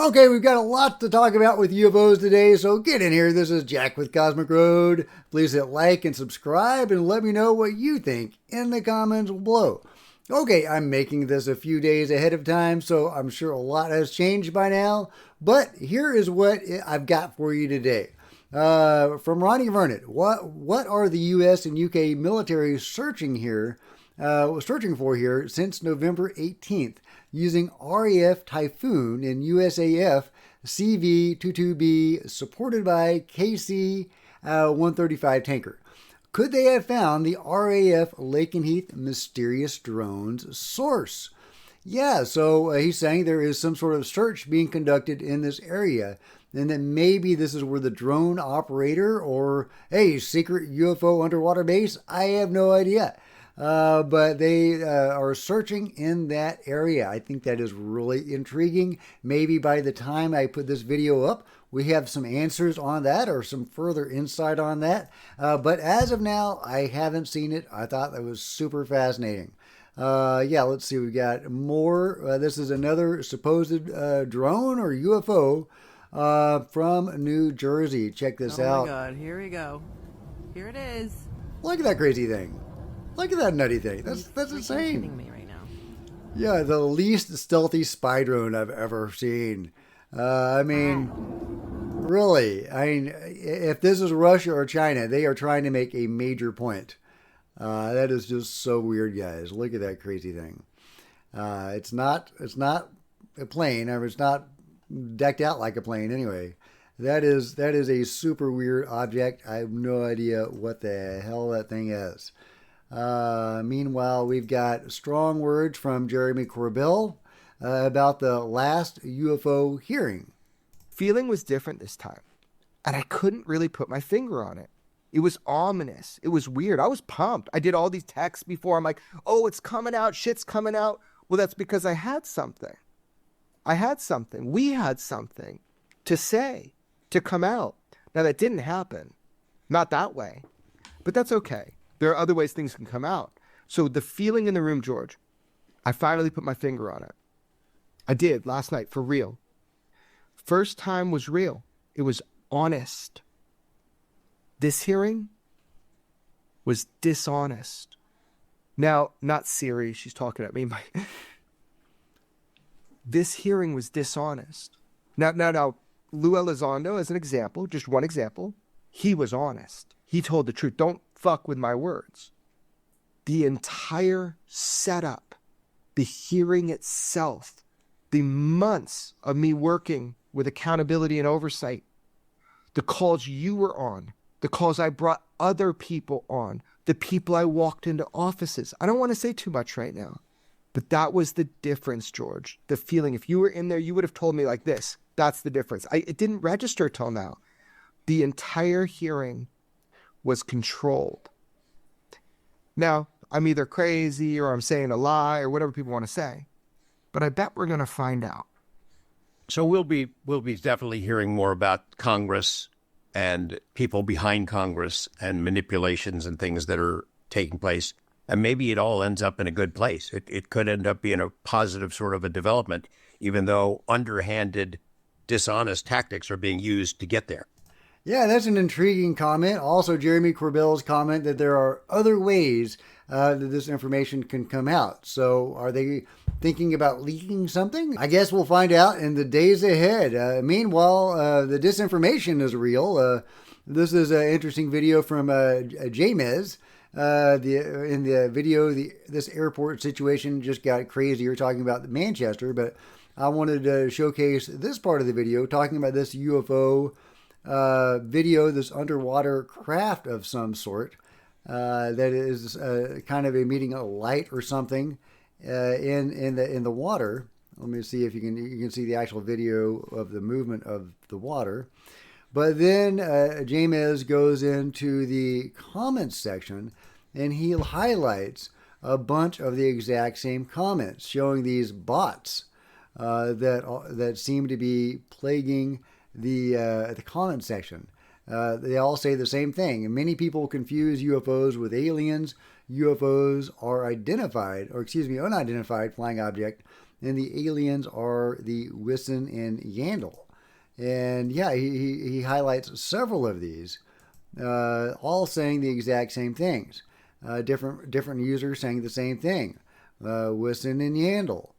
Okay, we've got a lot to talk about with UFOs today, so get in here. This is Jack with Cosmic Road. Please hit like and subscribe and let me know what you think in the comments below. Okay, I'm making this a few days ahead of time, so I'm sure a lot has changed by now, but here is what I've got for you today. From Ronnie Vernon, what are the U.S. and UK military searching for here since November 18th using RAF Typhoon and USAF CV-22B supported by KC-135 tanker? Could they have found the RAF Lakenheath mysterious drone's source? Yeah, so he's saying there is some sort of search being conducted in this area, and that maybe this is where the drone operator or a secret UFO underwater base, I have no idea. But they are searching in that area. I think that is really intriguing. Maybe by the time I put this video up, we have some answers on that or some further insight on that. But as of now, I haven't seen it. I thought that was super fascinating. Yeah, let's see. We got more. This is another supposed drone or UFO from New Jersey. Check this out. Oh my God, here we go. Here it is. Look at that crazy thing. Look at that nutty thing. That's insane. Kidding me right now. Yeah, the least stealthy spy drone I've ever seen. Really. If this is Russia or China, they are trying to make a major point. That is just so weird, guys. Look at that crazy thing. It's not a plane, or it's not decked out like a plane anyway. That is a super weird object. I have no idea what the hell that thing is. Meanwhile, we've got strong words from Jeremy Corbell about the last UFO hearing. Feeling was different this time, and I couldn't really put my finger on it. It was ominous. It was weird. I was pumped. I did all these texts before. I'm like, oh, it's coming out. Shit's coming out. Well, that's because I had something. We had something to say, to come out. Now, that didn't happen. Not that way. But that's okay. There are other ways things can come out. So the feeling in the room, George, I finally put my finger on it. I did last night, for real. First time was real. It was honest. This hearing was dishonest. Now, not Siri, she's talking at me. This hearing was dishonest. Now, Lou Elizondo, as an example, just one example, he was honest. He told the truth. Don't fuck with my words. The entire setup, the hearing itself, the months of me working with accountability and oversight, the calls you were on, the calls I brought other people on, the people I walked into offices. I don't want to say too much right now, but that was the difference, George. The feeling, if you were in there, you would have told me like this. That's the difference. It didn't register till now. The entire hearing was controlled. Now, I'm either crazy or I'm saying a lie or whatever people want to say, but I bet we're going to find out. So we'll be definitely hearing more about Congress and people behind Congress and manipulations and things that are taking place. And maybe it all ends up in a good place. It could end up being a positive sort of a development, even though underhanded, dishonest tactics are being used to get there. Yeah, that's an intriguing comment. Also, Jeremy Corbell's comment that there are other ways that this information can come out. So are they thinking about leaking something? I guess we'll find out in the days ahead. Meanwhile, the disinformation is real. This is an interesting video from Jamez. In the video, this airport situation just got crazy. You're talking about Manchester, but I wanted to showcase this part of the video, talking about this UFO video, this underwater craft of some sort that is kind of emitting a light or something in the water. Let me see if you can see the actual video of the movement of the water. But then Jamez goes into the comments section and he highlights a bunch of the exact same comments, showing these bots that seem to be plaguing the comment section. They all say the same thing. Many people confuse UFOs with aliens. UFOs are unidentified flying object, and the aliens are the Wison and Yandel. And yeah, he highlights several of these, all saying the exact same things. Different users saying the same thing. Wison and Yandel.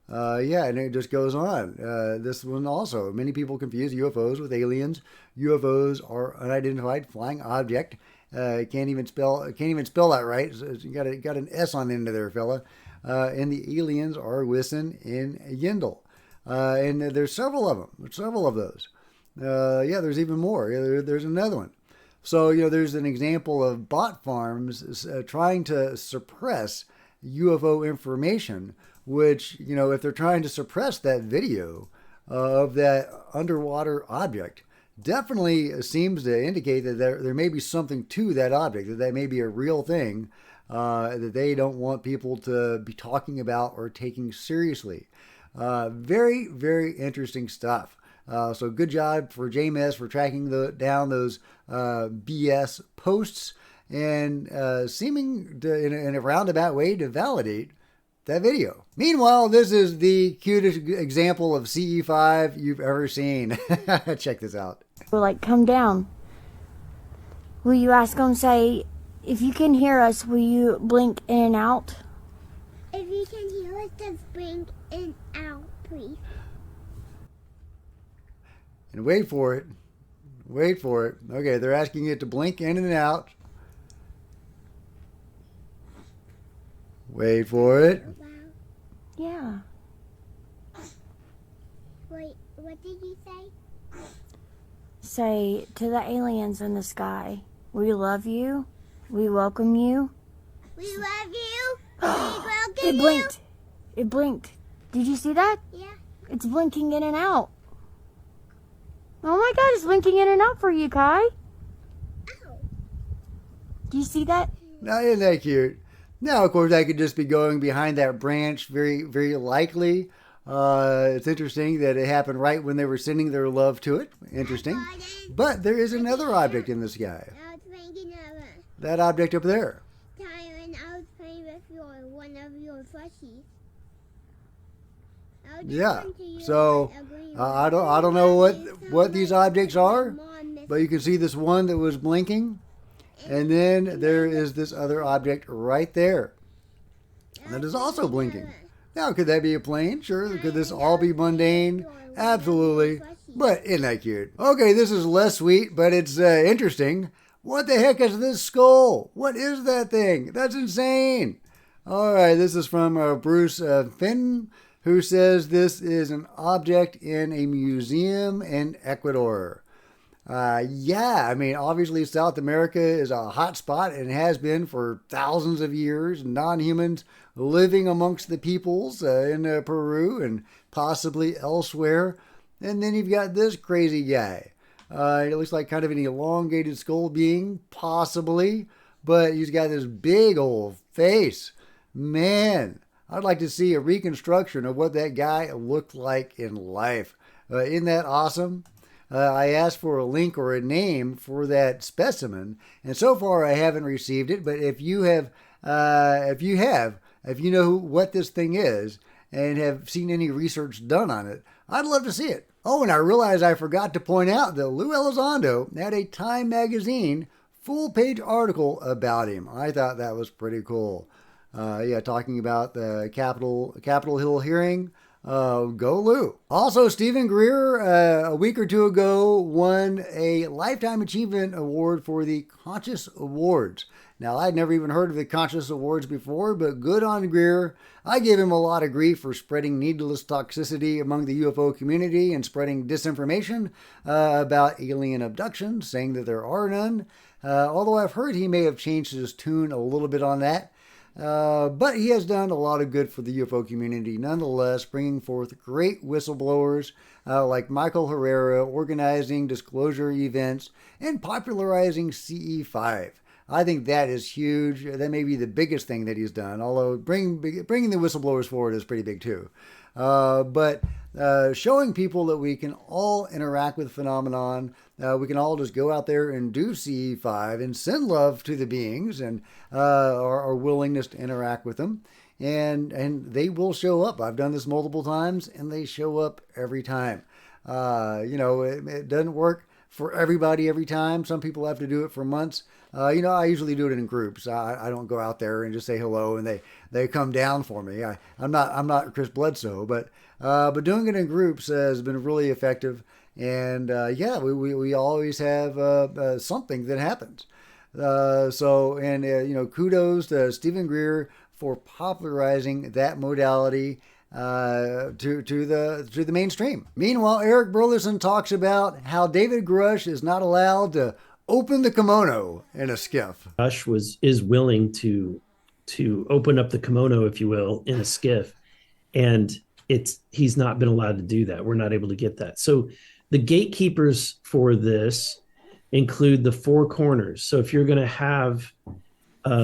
Yeah, and it just goes on. This one also. Many people confuse UFOs with aliens. UFOs are unidentified flying object. Can't even spell that right. So you got an S on the end of there, fella. And the aliens are Wison and Yandel. And there's several of them. Several of those. Yeah, there's even more. There's another one. So, there's an example of bot farms trying to suppress UFO information, which, if they're trying to suppress that video of that underwater object, definitely seems to indicate that there may be something to that object, that may be a real thing that they don't want people to be talking about or taking seriously. Very, very interesting stuff. So good job for JMS for tracking down those BS posts and seeming to, in a roundabout way, to validate that video. Meanwhile, this is the cutest example of CE5 you've ever seen. Check this out. We're like, come down. Will you ask them, say, if you can hear us, will you blink in and out? If you can hear us, just blink in and out, please. And wait for it. Wait for it. Okay, they're asking it to blink in and out. Wait for it. Yeah. Wait, what did you say? Say to the aliens in the sky, we love you. We welcome you. We love you. We welcome It blinked. It blinked. Did you see that? you. Yeah. It's blinking in and out. Oh my God, it's blinking in and out for you, Kai. Ow. Do you see that? Now, isn't that cute? Now, of course, I could just be going behind that branch, very, very likely. It's interesting that it happened right when they were sending their love to it. Interesting. But there is another object in the sky. I was thinking of That object up there. a time when I was playing with one of your plushies. I was just Yeah. going to use So a green I one. don't know what these objects are, but you can see this one that was blinking, and then there is this other object right there that is also blinking. Now, could that be a plane? Sure. Could this all be mundane? Absolutely. But isn't that cute? Okay, this is less sweet, but it's interesting. What the heck is this skull? What is that thing? That's insane. All right, this is from Bruce Fenton, who says this is an object in a museum in Ecuador. Yeah, I mean, obviously South America is a hot spot and has been for thousands of years. Non-humans living amongst the peoples in Peru and possibly elsewhere. And then you've got this crazy guy. It looks like kind of an elongated skull being, possibly, but he's got this big old face. Man, I'd like to see a reconstruction of what that guy looked like in life. Isn't that awesome? I asked for a link or a name for that specimen, and so far I haven't received it. But if you know what this thing is and have seen any research done on it, I'd love to see it. Oh, and I realized I forgot to point out that Lou Elizondo had a Time magazine full-page article about him. I thought that was pretty cool. Yeah, talking about the Capitol Hill hearing. Go Lou. Also, Stephen Greer, a week or two ago, won a Lifetime Achievement Award for the Conscious Awards. Now, I'd never even heard of the Conscious Awards before, but good on Greer. I gave him a lot of grief for spreading needless toxicity among the UFO community and spreading disinformation about alien abductions, saying that there are none. Although I've heard he may have changed his tune a little bit on that. But he has done a lot of good for the UFO community nonetheless, bringing forth great whistleblowers like Michael Herrera, organizing disclosure events, and popularizing CE5. I think that is huge. That may be the biggest thing that he's done, although bringing the whistleblowers forward is pretty big too. But showing people that we can all interact with the phenomenon, we can all just go out there and do CE5 and send love to the beings and our willingness to interact with them. and they will show up. I've done this multiple times, and they show up every time. It doesn't work for everybody every time. Some people have to do it for months. I usually do it in groups. I don't go out there and just say hello and they come down for me. I'm not Chris Bledsoe, but doing it in groups has been really effective. And we always have something that happens. Kudos to Stephen Greer for popularizing that modality to the mainstream. Meanwhile, Eric Burleson talks about how David Grush is not allowed to open the kimono in a skiff. Grush is willing to open up the kimono, if you will, in a skiff, and he's not been allowed to do that. We're not able to get that. So the gatekeepers for this include the four corners. So if you're going to have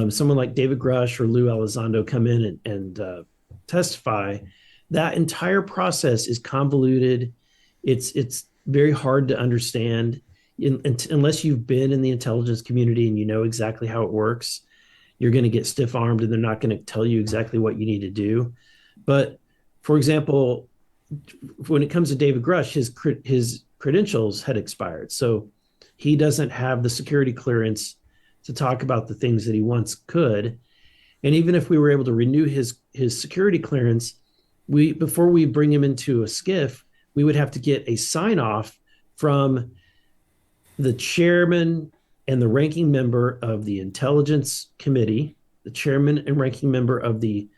someone like David Grush or Lou Elizondo come in and testify, that entire process is convoluted. It's very hard to understand unless you've been in the intelligence community and you know exactly how it works. You're going to get stiff-armed and they're not going to tell you exactly what you need to do. But for example, when it comes to David Grush, his credentials had expired. So he doesn't have the security clearance to talk about the things that he once could. And even if we were able to renew his security clearance, before we bring him into a skiff, we would have to get a sign-off from the chairman and the ranking member of the Intelligence Committee, the chairman and ranking member of the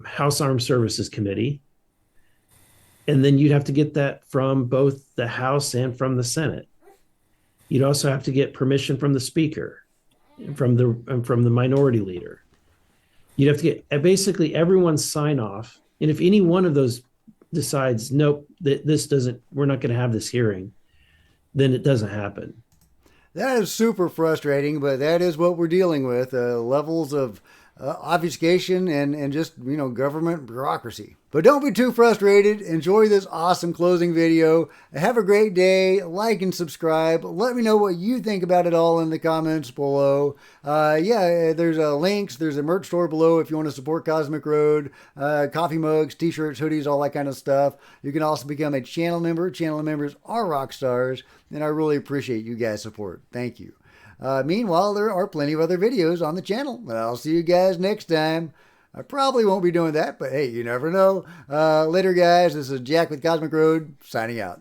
House Armed Services Committee. And then you'd have to get that from both the House and from the Senate. You'd also have to get permission from the Speaker, from the Minority Leader. You'd have to get basically everyone's sign off. And if any one of those decides, nope, we're not going to have this hearing, then it doesn't happen. That is super frustrating, but that is what we're dealing with, levels of obfuscation and just, government bureaucracy. But don't be too frustrated. Enjoy this awesome closing video. Have a great day. Like and subscribe. Let me know what you think about it all in the comments below. There's links. There's a merch store below if you want to support Cosmic Road. Coffee mugs, t-shirts, hoodies, all that kind of stuff. You can also become a channel member. Channel members are rock stars, and I really appreciate you guys' support. Thank you. Meanwhile, there are plenty of other videos on the channel. I'll see you guys next time. I probably won't be doing that, but hey, you never know. Later, guys. This is Jack with Cosmic Road, signing out.